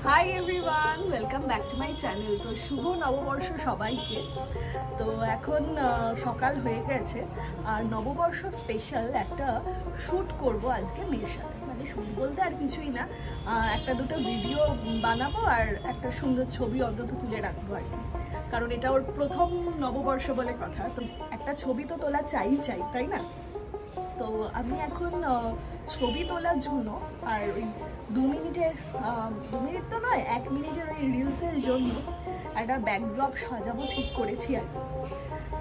Hi everyone, welcome back to my channel. তো শুভ নববর্ষ সবাইকে। তো এখন সকাল হয়ে গেছে আর নববর্ষ স্পেশাল একটা শ্যুট করব আজকে মেয়ের সাথে। মানে শ্যুট বলতে আর কিছুই না, একটা দুটো ভিডিও বানাবো আর একটা সুন্দর ছবি অন্তত তুলে রাখবো আর কি। কারণ এটা ওর প্রথম নববর্ষ বলে কথা, তো একটা ছবি তো তোলা চাই তাই না? তো আমি এখন ছবি তোলার জন্য আর ওই 2 মিনিট তো নয়, 1 মিনিটের ওই রিলসের জন্য একটা ব্যাকড্রপ সাজাবো ঠিক করেছি আর কি।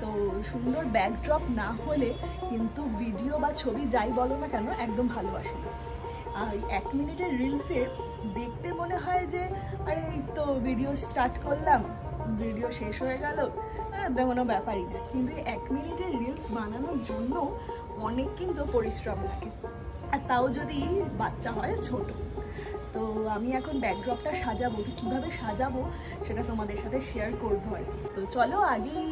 তো সুন্দর ব্যাকড্রপ না হলে কিন্তু ভিডিও বা ছবি যাই বলো না কেন একদম ভালোবাসে না। আর 1 মিনিটের রিলসে দেখতে মনে হয় যে আরে এই তো ভিডিও স্টার্ট করলাম, ভিডিও শেষ হয়ে গেল, কোনো ব্যাপারই না। কিন্তু 1 মিনিটের রিলস বানানোর জন্য অনেক কিন্তু পরিশ্রম লাগে, আর তাও যদি বাচ্চা হয় ছোট। তো আমি এখন ব্যাকড্রপটা সাজাবো, তো কীভাবে সাজাবো সেটা তোমাদের সাথে শেয়ার করবো আর কি। তো চলো আগেই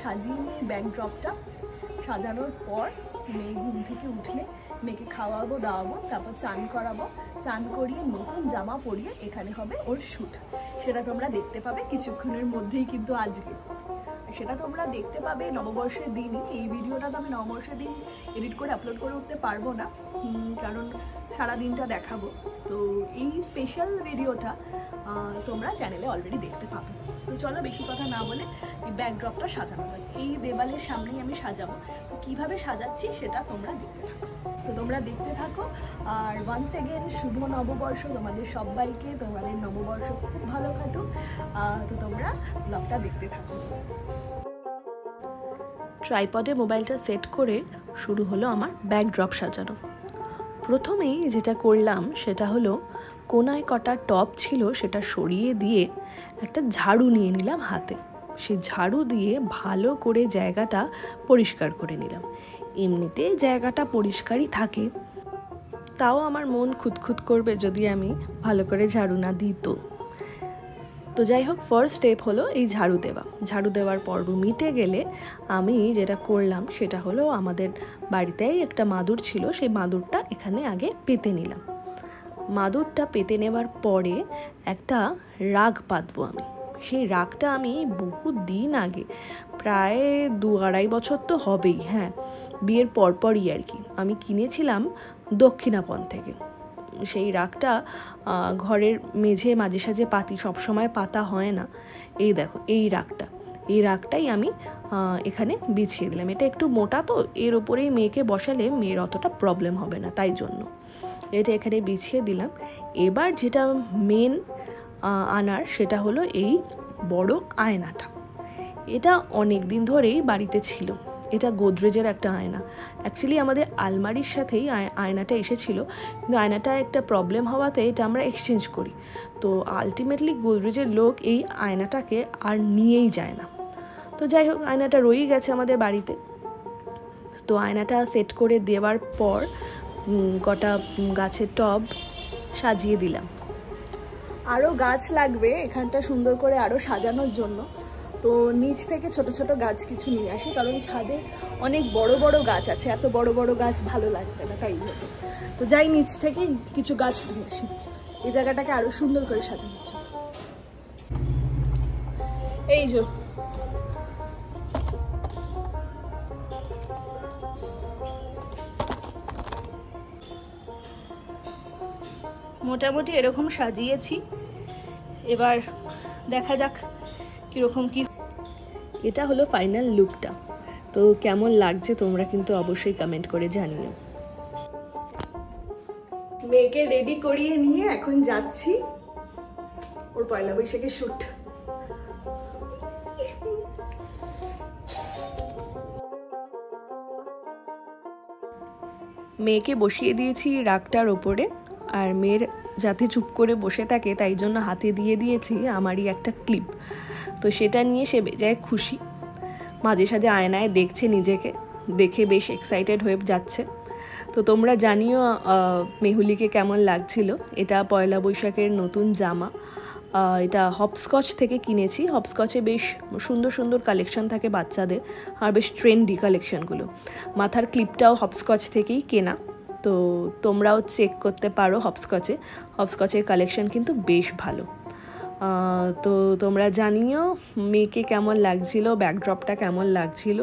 সাজিয়ে নিই ব্যাকড্রপটা। সাজানোর পর মেয়ে ঘুম থেকে উঠলে মেয়েকে খাওয়াবো দাওয়াবো, তারপর চান করাবো, চান করিয়ে নতুন জামা পরিয়ে এখানে হবে ওর শ্যুট। সেটা তোমরা দেখতে পাবে কিছুক্ষণের মধ্যেই, কিন্তু আজকে সেটা তোমরা দেখতে পাবে নববর্ষের দিনই। এই ভিডিওটা তো আমি নববর্ষের দিন এডিট করে আপলোড করে উঠতে পারবো না, কারণ সারা দিনটা দেখাবো। তো এই স্পেশাল ভিডিওটা তোমরা চ্যানেলে অলরেডি দেখতে পাবে। তো চলো বেশি কথা না বলে এই ব্যাকড্রপটা সাজানো যায়। এই দেওয়ালের সামনেই আমি সাজাবো, তো কীভাবে সাজাচ্ছি সেটা তোমরা দেখতে থাকো। তো তোমরা দেখতে থাকো। আর ওয়ান্স এগেন শুভ নববর্ষ তোমাদের সবাইকে, তোমাদের নববর্ষ খুব ভালো কাটুক। তো তোমরা ব্লগটা দেখতে থাকো। ট্রাইপডে মোবাইলটা সেট করে শুরু হলো আমার ব্যাকড্রপ সাজানো। প্রথমেই যেটা করলাম সেটা হলো কোনায় কটা টপ ছিল সেটা সরিয়ে দিয়ে একটা ঝাড়ু নিয়ে নিলাম হাতে। সেই ঝাড়ু দিয়ে ভালো করে জায়গাটা পরিষ্কার করে নিলাম। এমনিতে জায়গাটা পরিষ্কারই থাকে, তাও আমার মন খুঁতখুত করবে যদি আমি ভালো করে ঝাড়ু না দিই। তো যাই হোক, ফার্স্ট স্টেপ হলো এই ঝাড়ু দেওয়া। ঝাড়ু দেওয়ার পর্ব মিটে গেলে আমি যেটা করলাম সেটা হলো আমাদের বাড়িতেই একটা মাদুর ছিল, সেই মাদুরটা এখানে আগে পেতে নিলাম। মাদুরটা পেতে নেওয়ার পরে একটা রাগ পাতবো আমি। সেই রাগটা আমি বহু দিন আগে, প্রায় 2-2.5 বছর তো হবেই, হ্যাঁ, বিয়ের পরপরই আর কি, আমি কিনেছিলাম দক্ষিণাপন থেকে। সেই রাগটা ঘরের মেঝে মাঝে সাঝে পাতি, সবসময় পাতা হয় না। এই দেখো এই রাগটাই আমি এখানে বিছিয়ে দিলাম। এটা একটু মোটা, তো এর ওপরেই মেয়েকে বসালে মেয়ের অতটা প্রবলেম হবে না, তাই জন্য এটা এখানে বিছিয়ে দিলাম। এবার যেটা মেন আনার সেটা হলো এই বড় আয়নাটা। এটা অনেক দিন ধরেই বাড়িতে ছিল। এটা গোদরেজের একটা আয়না। অ্যাকচুয়ালি আমাদের আলমারির সাথেই আয়নাটা এসেছিল, কিন্তু আয়নাটা একটা প্রবলেম হওয়াতে এটা আমরা এক্সচেঞ্জ করি। তো আলটিমেটলি গোদরেজের লোক এই আয়নাটাকে আর নিয়েই যায় না। তো যাই হোক, আয়নাটা রয়েই গেছে আমাদের বাড়িতে। তো আয়নাটা সেট করে দেওয়ার পর কটা গাছের টব সাজিয়ে দিলাম। আরও গাছ লাগবে এখানটা সুন্দর করে আরও সাজানোর জন্য। তো নিচ থেকে ছোট ছোট গাছ কিছু নিয়ে আসি, কারণ ছাদে অনেক বড় বড় গাছ আছে, এত বড় বড় গাছ ভালো লাগবে না, তাই জন্য। তো যাই নিচ থেকে কিছু গাছ নিয়ে আসি, এই জায়গাটাকে আরও সুন্দর করে সাজানো হচ্ছে। এই যে মোটামুটি এরকম সাজিয়েছি, এবার দেখা যাক কীরকম কি। এটা হলো ফাইনাল লুকটা। তো কেমন লাগছে তোমরা কিন্তু অবশ্যই কমেন্ট করে জানিও। মেয়েকে রেডি করিয়ে নিয়ে এখন যাচ্ছি ওর পয়লা বৈশাখের শ্যুট। মেয়েকে বসিয়ে দিয়েছি রাগটার ওপরে, আর মেয়ের যাতে চুপ করে বসে থাকে তাই জন্য হাতে দিয়ে দিয়েছি আমারই একটা ক্লিপ। তো সেটা নিয়ে সে বেজায় খুশি, মাঝে সাঝে আয়নায় দেখছে নিজেকে, দেখে বেশ এক্সাইটেড হয়ে যাচ্ছে। তো তোমরা জানিও মেহুলিকে কেমন লাগছিল। এটা পয়লা বৈশাখের নতুন জামা, এটা হপস্কচ থেকে কিনেছি। হপস্কচে বেশ সুন্দর সুন্দর কালেকশন থাকে বাচ্চাদের, আর বেশ ট্রেন্ডি কালেকশনগুলো। মাথার ক্লিপটাও হপস্কচ থেকেই কেনা। তো তোমরাও চেক করতে পারো হপস্কচে। হপস্কচের কালেকশন কিন্তু বেশ ভালো। তো তোমরা জানিও মেয়েকে কেমন লাগছিল, ব্যাকড্রপটা কেমন লাগছিল।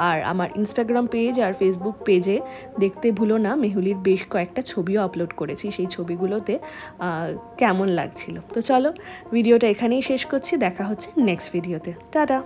আর আমার ইনস্টাগ্রাম পেজ আর ফেসবুক পেজে দেখতে ভুলো না, মেহুলির বেশ কয়েকটা ছবিও আপলোড করেছি, সেই ছবিগুলোতে কেমন লাগছিল। তো চলো ভিডিওটা এখানেই শেষ করছি, দেখা হচ্ছে নেক্সট ভিডিওতে। টাটা।